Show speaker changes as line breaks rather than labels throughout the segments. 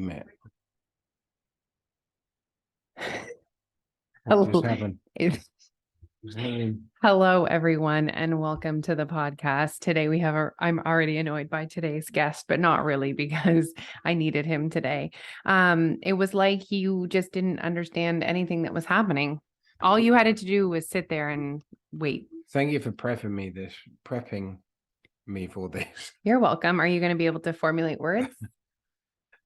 minute.
Hello.
What just happened? What's happening?
Hello, everyone, and welcome to the podcast. Today we have I'm already annoyed by today's guest, but not really because I needed him today. It was like you just didn't understand anything that was happening. All you had to do was sit there and wait.
Thank you for prepping me for this.
You're welcome. Are you going to be able to formulate words?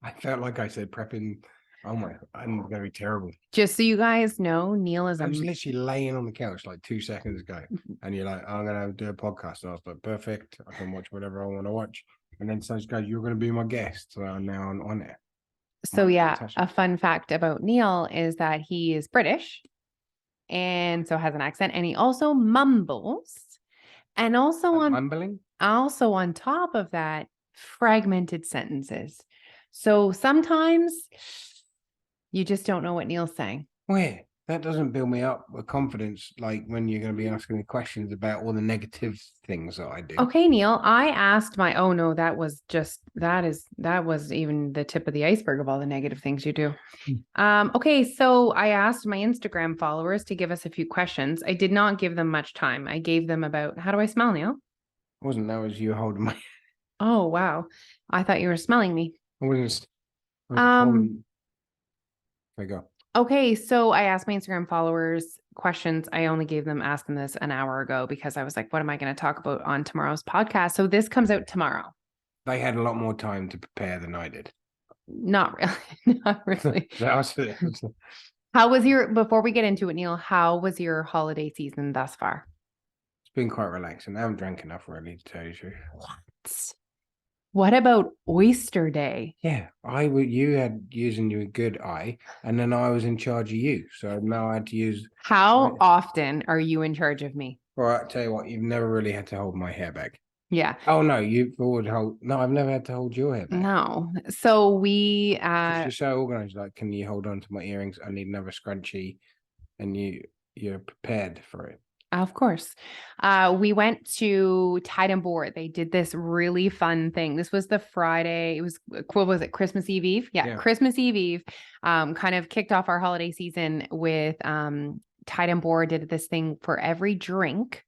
I felt like I said prepping. Oh my, I'm going to be terrible.
Just so you guys know, Neil is
I was literally laying on the couch like 2 seconds ago, and you're like, I'm going to do a podcast. And I was like, perfect. I can watch whatever I want to watch. And then someone goes, you're going to be my guest. So I'm now on it.
So yeah, a fun fact about Neil is that he is British and so has an accent, and he also mumbles, and also
mumbling.
Also on top of that, fragmented sentences. So sometimes you just don't know what Neil's saying.
Where? That doesn't build me up with confidence, like when you're going to be asking me questions about all the negative things that I do.
Okay, Neil, I asked that was even the tip of the iceberg of all the negative things you do. Okay, so I asked my Instagram followers to give us a few questions. I did not give them much time. I gave them about, how do I smell, Neil?
That was you holding my...
Oh, wow. I thought you were smelling me.
I wasn't. There you go.
Okay, so I asked my Instagram followers questions. I only asked them this an hour ago because I was like, what am I going to talk about on tomorrow's podcast? So this comes out tomorrow.
They had a lot more time to prepare than I did.
Not really. Not really. Before we get into it, Neil, how was your holiday season thus far?
It's been quite relaxing. I haven't drank enough really, to tell you the truth.
What about Oyster Day?
Yeah, you had using you a good eye, and then I was in charge of you. So now I had to use.
How often are you in charge of me?
Well, I tell you what, you've never really had to hold my hair back.
Yeah.
Oh no, you've always No, I've never had to hold your hair back.
No. So we
you're so organized. Like, can you hold on to my earrings? I need another scrunchie, and you're prepared for it.
Of course. We went to Tide and Board. They did this really fun thing. This was the Friday. What was it? Christmas Eve? Yeah. Christmas Eve. Kind of kicked off our holiday season with Tide and Board did this thing for every drink.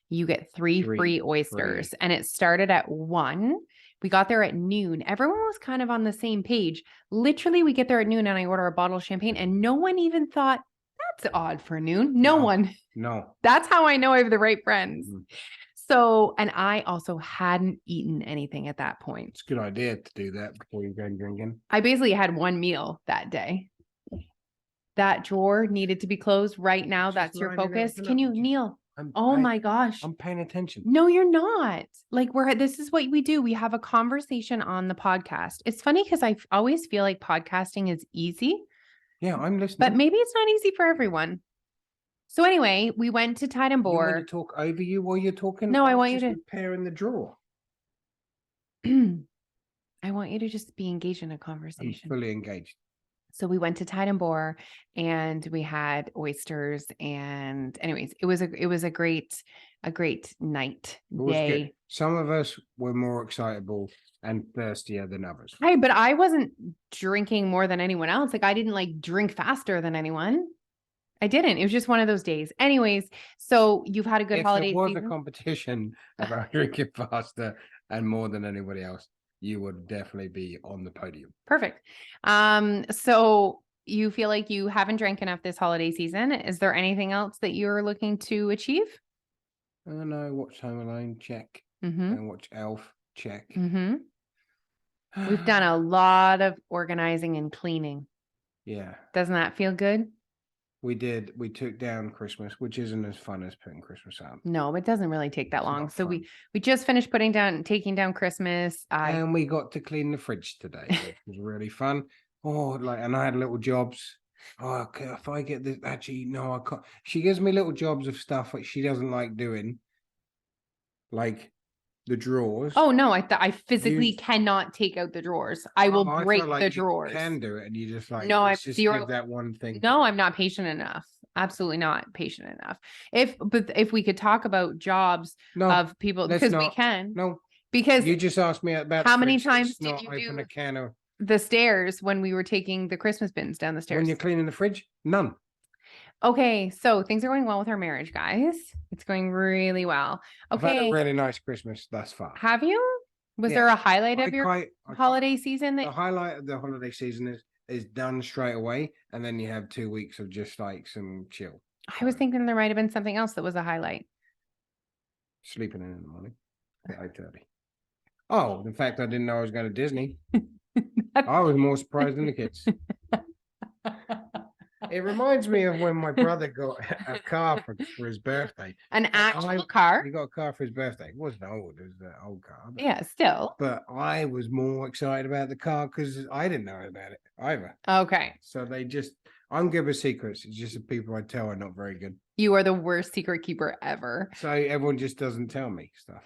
You get three free oysters. And it started at 1. We got there at noon. Everyone was kind of on the same page. Literally, we get there at noon and I order a bottle of champagne and no one even thought, that's odd for noon. No one.
No.
That's how I know I have the right friends. Mm-hmm. So, and I also hadn't eaten anything at that point.
It's a good idea to do that before you go drinking.
I basically had one meal that day. That drawer needed to be closed right now. That's your focus. Can you, Neil? My gosh.
I'm paying attention.
No, you're not. Like this is what we do. We have a conversation on the podcast. It's funny because I always feel like podcasting is easy.
Yeah, I'm listening.
But maybe it's not easy for everyone. So anyway, we went to Tide and Board.
You want me to talk over you while you're talking?
No, I want you to
prepare in the drawer.
I want you to just be engaged in a conversation.
I'm fully engaged. So
we went to Tide and Board and we had oysters, and anyways, it was a great night. Day.
Good. Some of us were more excitable and thirstier than others.
Right, but I wasn't drinking more than anyone else. Like I didn't drink faster than anyone. I didn't. It was just one of those days. Anyways, so you've had a good holiday season.
If there was a competition about drinking faster and more than anybody else, you would definitely be on the podium.
Perfect. So you feel like you haven't drank enough this holiday season. Is there anything else that you're looking to achieve?
No, watch Home Alone, check.
Mm-hmm.
And watch Elf, check.
Mm-hmm. We've done a lot of organizing and cleaning.
Yeah.
Doesn't that feel good?
We did. We took down Christmas, which isn't as fun as putting Christmas up.
No, it doesn't really take that long. So we just finished taking down Christmas.
And we got to clean the fridge today, which was really fun. And I had little jobs. If I get this, actually, no, I can't. She gives me little jobs of stuff that she doesn't like doing, like the drawers.
Oh no, I physically cannot take out the drawers. I will break the drawers.
You can do it, and you just
give
that one thing.
No, I'm not patient enough. Absolutely not patient enough. If we could talk about jobs of people, because we can.
No,
because
you just asked me about
how many times did you
open a can of
the stairs when we were taking the Christmas bins down the stairs.
When you're cleaning the fridge, none.
Okay, so things are going well with our marriage, guys. It's going really well.
I've had
Okay.
a really nice Christmas thus far.
Have you? Was there a highlight of your holiday season?
The highlight of the holiday season is done straight away, and then you have 2 weeks of just like some chill.
I was thinking there might have been something else that was a highlight.
Sleeping in the morning at 8:30. Oh, in fact, I didn't know I was going to Disney. I was more surprised than the kids. It reminds me of when my brother got a car for his birthday.
An actual car?
He got a car for his birthday. It wasn't old, it was an old car.
Yeah, still.
But I was more excited about the car because I didn't know about it either.
Okay.
So I'm good with secrets. It's just the people I tell are not very good.
You are the worst secret keeper ever.
So everyone just doesn't tell me stuff.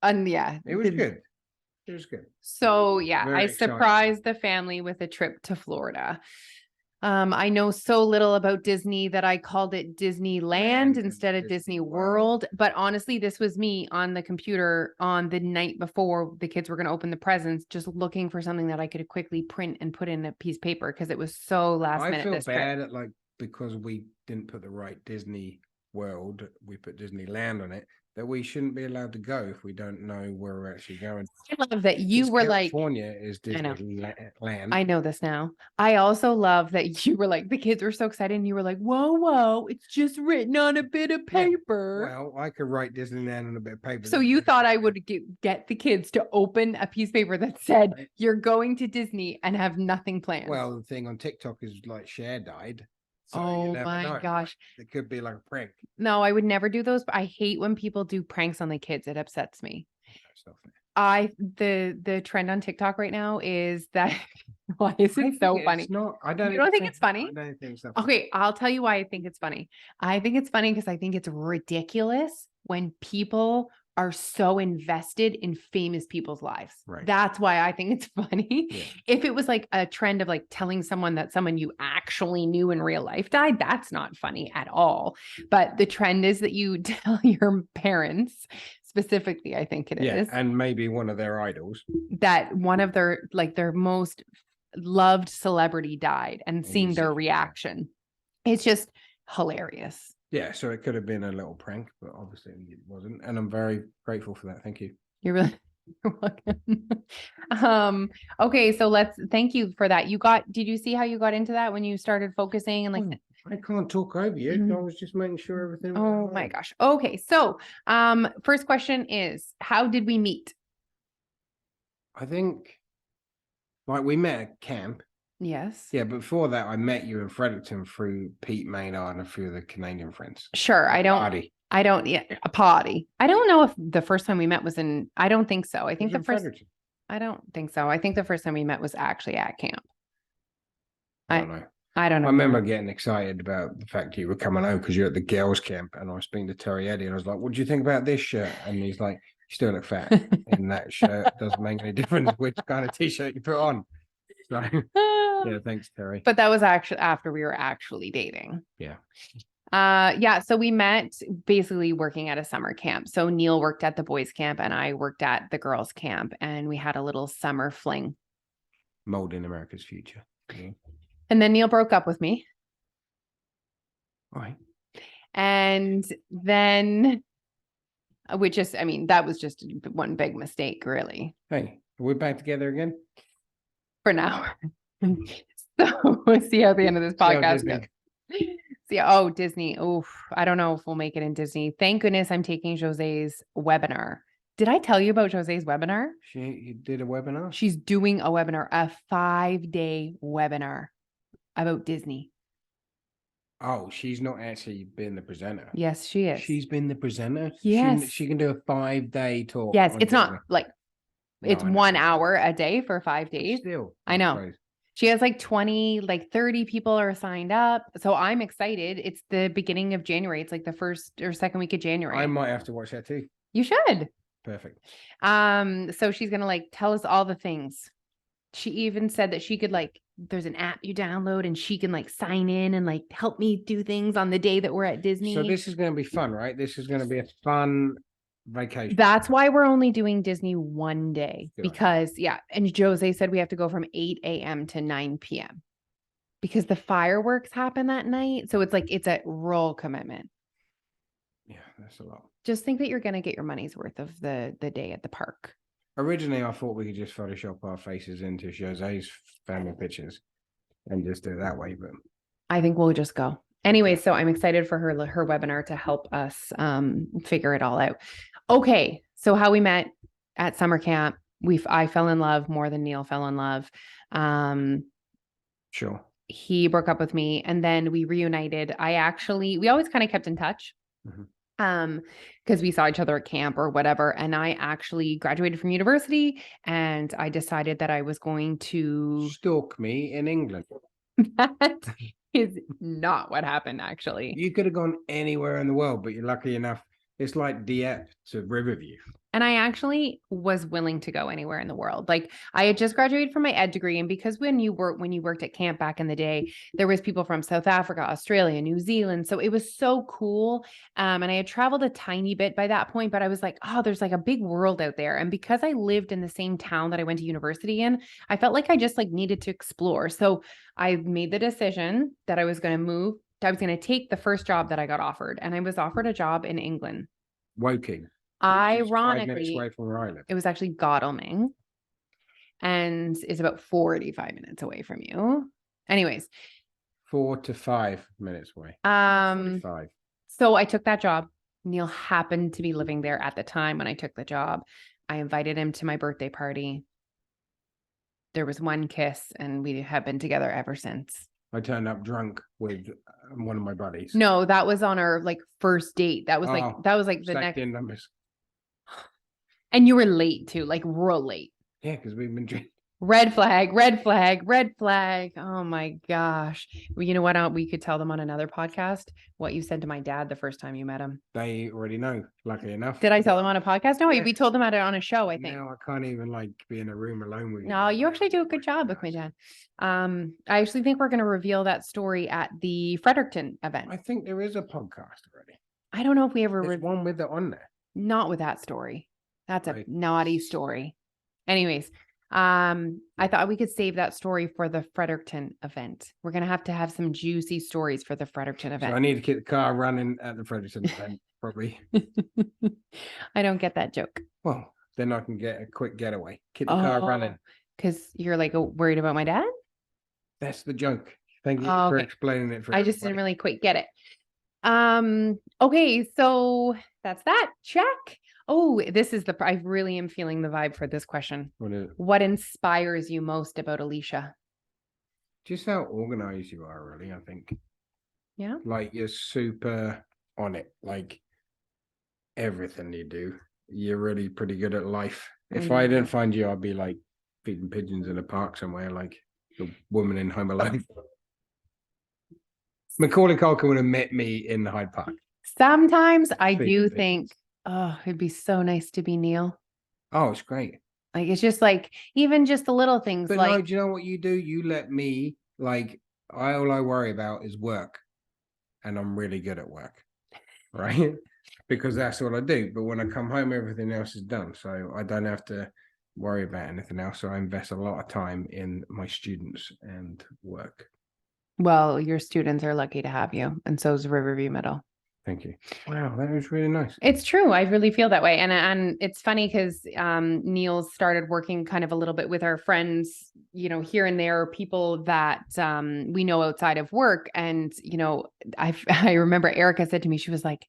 And yeah.
It was good. It was good.
So yeah,
Very
I
exciting.
surprised the family with a trip to Florida. I know so little about Disney that I called it Disneyland instead of Disney World. But honestly, this was me on the computer on the night before the kids were going to open the presents, just looking for something that I could quickly print and put in a piece of paper because it was so last minute.
I feel bad at because we didn't put the right Disney World, we put Disneyland on it, that we shouldn't be allowed to go if we don't know where we're actually going.
I love that you were like,
California is Disneyland.
I know this now. I also love that you were like, the kids were so excited and you were like, whoa, it's just written on a bit of paper.
Yeah. Well, I could write Disneyland on a bit of paper.
So you thought I would get the kids to open a piece of paper that said, you're going to Disney and have nothing planned.
Well, the thing on TikTok is like Cher died. So
oh my gosh.
It could be like a prank.
No, I would never do those, but I hate when people do pranks on the kids. It upsets me. The trend on TikTok right now is that why is it so funny?
You
don't think it's funny?
I don't think so.
Okay, I'll tell you why I think it's funny. I think it's funny because I think it's ridiculous when people are so invested in famous people's lives.
Right.
That's why I think it's funny.
Yeah.
If it was like a trend of like telling someone that someone you actually knew in real life died, that's not funny at all. But the trend is that you tell your parents specifically, I think it is.
And maybe one of their idols.
That one of their most loved celebrity died and seeing their reaction. It's just hilarious.
Yeah, so it could have been a little prank, but obviously it wasn't. And I'm very grateful for that. Thank you.
You're welcome. Okay, so thank you for that. Did you see how you got into that when you started focusing and like
I can't talk over you.
Mhm.
I was just making sure everything was
oh
right.
my gosh. Okay, so first question is, how did we meet?
I think we met at camp.
Yes.
Yeah, but before that, I met you in Fredericton through Pete Maynard and a few of the Canadian friends.
Sure.
A party.
A party. I don't know if the first time we met was I don't think so. I think I don't think so. I think the first time we met was actually at camp.
I don't know.
I don't know.
I remember getting excited about the fact you were coming home because you're at the girls' camp, and I was speaking to Terry Eddy, and I was like, "What do you think about this shirt?" And he's like, "You still look fat in that shirt. Doesn't make any difference which kind of t-shirt you put on." So, yeah, thanks, Terry.
But that was actually after we were actually dating.
Yeah.
So we met basically working at a summer camp. So Neil worked at the boys' camp and I worked at the girls' camp, and we had a little summer fling.
Molding America's future. Yeah.
And then Neil broke up with me.
All right.
And then, that was just one big mistake, really.
Hey, we're back together again?
For now. So we'll see how the end of this podcast goes. Disney. Oh, I don't know if we'll make it in Disney. Thank goodness I'm taking Jose's webinar. Did I tell you about Jose's webinar?
She did a webinar?
She's doing a webinar, a 5-day webinar about Disney.
Oh, she's not actually been the presenter.
Yes, she is.
She's been the presenter?
Yes.
She can do a 5-day talk.
Yes, it's
Disney.
not like it's 1 hour a day for 5 days.
Still.
I know.
Crazy.
She has 30 people are signed up. So I'm excited. It's the beginning of January. It's like the first or second week of January.
I might have to watch that too.
You should.
Perfect.
So she's going to tell us all the things. She even said that she could there's an app you download and she can sign in and help me do things on the day that we're at Disney.
So this is going to be fun, right? This is going to be a fun vacation.
That's why we're only doing Disney one day
Good.
because and Jose said we have to go from 8 a.m. to 9 p.m. because the fireworks happen that night. So it's like it's a real commitment.
Yeah, that's a lot.
Just think that you're going to get your money's worth of the day at the park.
Originally, I thought we could just Photoshop our faces into Jose's family pictures and just do it that way, but
I think we'll just go. Anyway, so I'm excited for her webinar to help us figure it all out. Okay, so how we met at summer camp. I fell in love more than Neil fell in love.
Sure.
He broke up with me and then we reunited. We always kind of kept in touch. Because we saw each other at camp or whatever. And I actually graduated from university and I decided that I was going to
stalk me in England.
That is not what happened, actually.
You could have gone anywhere in the world, but you're lucky enough. It's like Dieppe to Riverview.
And I actually was willing to go anywhere in the world. Like I had just graduated from my ed degree. And because when you worked at camp back in the day, there was people from South Africa, Australia, New Zealand. So it was so cool. And I had traveled a tiny bit by that point, but I was like, oh, there's like a big world out there. And because I lived in the same town that I went to university in, I felt like I just like needed to explore. So I made the decision that I was going to move. I was going to take the first job that I got offered. And I was offered a job in England.
Woking.
Ironically,
away from where I live.
It was actually Godalming and is about 45 minutes away from you. Anyways,
4 to 5 minutes away.
45. So I took that job. Neil happened to be living there at the time when I took the job. I invited him to my birthday party. There was one kiss and we have been together ever since.
I turned up drunk with one of my buddies.
No, that was on our like first date. That was like the next
numbers.
And you were late too, like real late.
Yeah, because we've been drinking.
Red flag, red flag, red flag. Oh my gosh. Well, you know what? We could tell them on another podcast what you said to my dad the first time you met him.
They already know, luckily enough.
Did I tell them on a podcast? No, we told them on a show, I think.
No, I can't even like be in a room alone with you.
No, you actually do a good job with my dad. I actually think we're going to reveal that story at the Fredericton event.
I think there is a podcast already.
I don't know if we ever...
There's one with it on there.
Not with that story. That's a naughty story. Anyways, I thought we could save that story for the Fredericton event. We're going to have some juicy stories for the Fredericton event.
So I need to keep the car running at the Fredericton event, probably.
I don't get that joke.
Well, then I can get a quick getaway. Keep the car running.
Because you're like worried about my dad?
That's the joke. Thank you for explaining it.
I just didn't really quite get it. Okay, so that's that. Check. Oh, I really am feeling the vibe for this question.
What is it?
What inspires you most about Alicia?
Just how organized you are, really, I think.
Yeah.
Like you're super on it. Like everything you do, you're really pretty good at life. If I didn't find you, I'd be like feeding pigeons in a park somewhere, like the woman in Home Alone. Macaulay Culkin would have met me in Hyde Park.
Sometimes I do think, oh, it'd be so nice to be Neil.
Oh, it's great.
Like, it's just like, even just the little things.
But
like,
no, do you know what you do? You let me, like, all I worry about is work. And I'm really good at work, right? Because that's what I do. But when I come home, everything else is done. So I don't have to worry about anything else. So I invest a lot of time in my students and work.
Well, your students are lucky to have you. And so is Riverview Middle.
Thank you. Wow, that was really nice.
It's true. I really feel that way. And it's funny because Neil started working kind of a little bit with our friends, here and there, people that we know outside of work. And, I remember Erica said to me, she was like,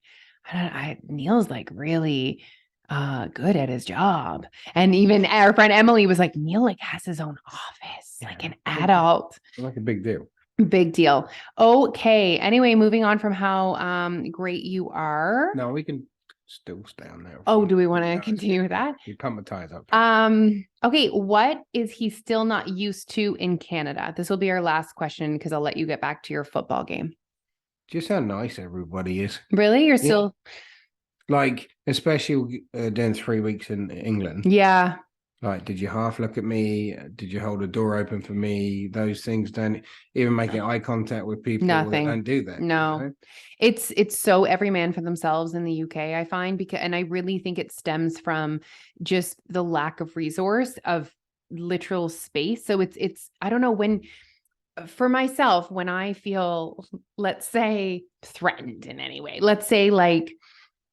Neil's like really good at his job. And even our friend Emily was like, Neil like has his own office, like an adult.
Like a big deal.
Big deal. Okay. Anyway, moving on from how great you are.
No, we can still stay on there.
Oh, do we want to continue with that?
You pump my tires up.
Okay. What is he still not used to in Canada? This will be our last question because I'll let you get back to your football game.
Just how nice everybody is.
Really? You're still
like, especially doing 3 weeks in England.
Yeah.
Like, did you half look at me? Did you hold a door open for me? Those things don't even making eye contact with people that
Nothing.
don't do that.
No.
You know?
It's so every man for themselves in the UK, I find, because, and I really think it stems from just the lack of resource of literal space. So it's I don't know, when for myself, when I feel, let's say, threatened in any way, let's say, like,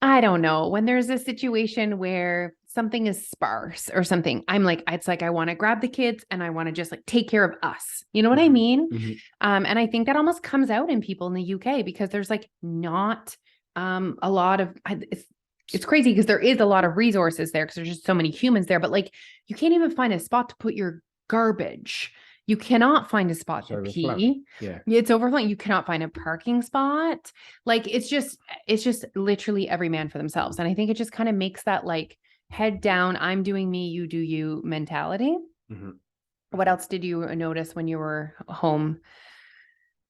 I don't know, when there's a situation where something is sparse or something, I'm like, it's like, I want to grab the kids and I want to just like take care of us. You know what I mean?
Mm-hmm.
And I think that almost comes out in people in the UK because there's like not a lot of, it's crazy because there is a lot of resources there because there's just so many humans there, but like you can't even find a spot to put your garbage. You cannot find a spot to pee.
Yeah.
It's overflowing. You cannot find a parking spot. Like it's just literally every man for themselves. And I think it just kind of makes that like head down, I'm doing me, you do you mentality.
Mm-hmm.
What else did you notice when you were home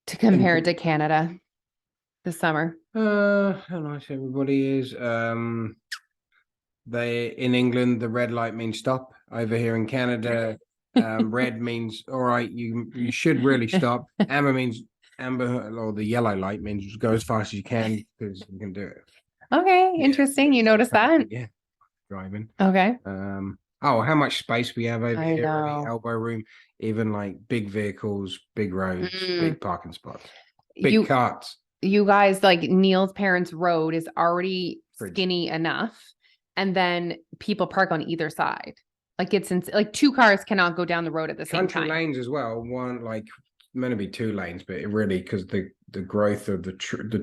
to compare it to Canada this summer?
How nice everybody is. They in England, the red light means stop. Over here in Canada, red means all right, you should really stop. Amber means amber, or the yellow light means go as fast as you can because you can do it.
Okay, interesting. You noticed that?
Yeah, driving.
Okay.
Oh, how much space we have over
I
here in
know.
the elbow room, even like big vehicles, big roads, big parking spots, big carts.
You guys, like Neil's parents' road is already
Fridge.
skinny enough, and then people park on either side. Like it's like two cars cannot go down the road at the same
Country
time.
lanes as well. One like meant to be two lanes, but it really, because the growth of the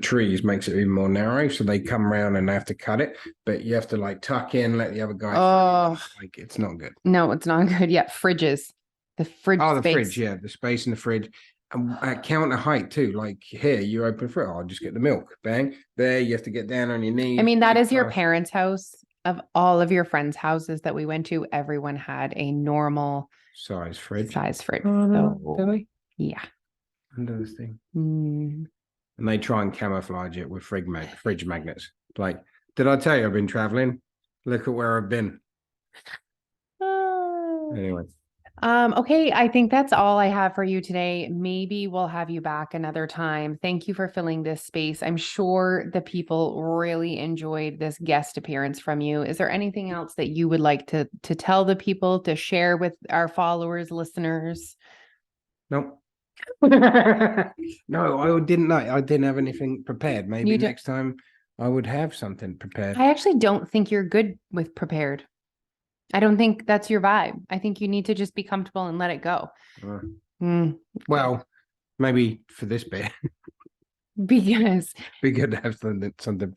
trees makes it even more narrow, so they come around and they have to cut it. But you have to like tuck in, let the other guy.
Oh,
like it's not good.
No, it's not good. Yeah, fridges. The fridge.
Oh, the
space.
fridge. Yeah, the space in the fridge. And at counter height too. Like here, you open fridge. Oh, I'll just get the milk. Bang. There, you have to get down on your knees.
I mean, that is your parents' house. Of all of your friends' houses that we went to, everyone had a normal
size fridge.
Oh, no.
So, do they?
Yeah.
Under this thing.
Mm.
And they try and camouflage it with fridge magnets. Like, did I tell you I've been traveling? Look at where I've been. Anyway.
Okay, I think that's all I have for you today. Maybe we'll have you back another time. Thank you for filling this space. I'm sure the people really enjoyed this guest appearance from you. Is there anything else that you would like to tell the people, to share with our followers, listeners?
Nope. No, I didn't know. I didn't have anything prepared. Maybe next time I would have something prepared.
I actually don't think you're good with prepared. I don't think that's your vibe. I think you need to just be comfortable and let it go.
Well, maybe for this bit.
Because
be good to have something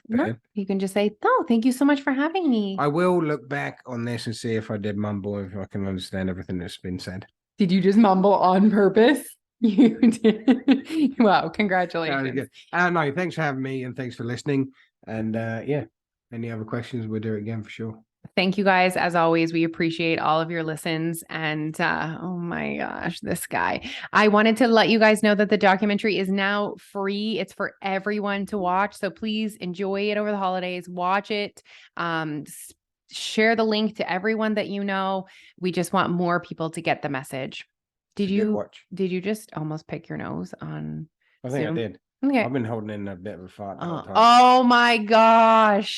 prepared.
No, you can just say, "Oh, thank you so much for having me."
I will look back on this and see if I did mumble, if I can understand everything that's been said.
Did you just mumble on purpose? You did. Wow, congratulations.
No, thanks for having me and thanks for listening. And yeah, any other questions, we'll do it again for sure.
Thank you guys. As always, we appreciate all of your listens. And oh my gosh, this guy. I wanted to let you guys know that the documentary is now free. It's for everyone to watch. So please enjoy it over the holidays. Watch it. Share the link to everyone that you know. We just want more people to get the message. Did you just almost pick your nose on?
I think Zoom? I did.
Okay.
I've been holding in a bit of a fart.
Oh my gosh.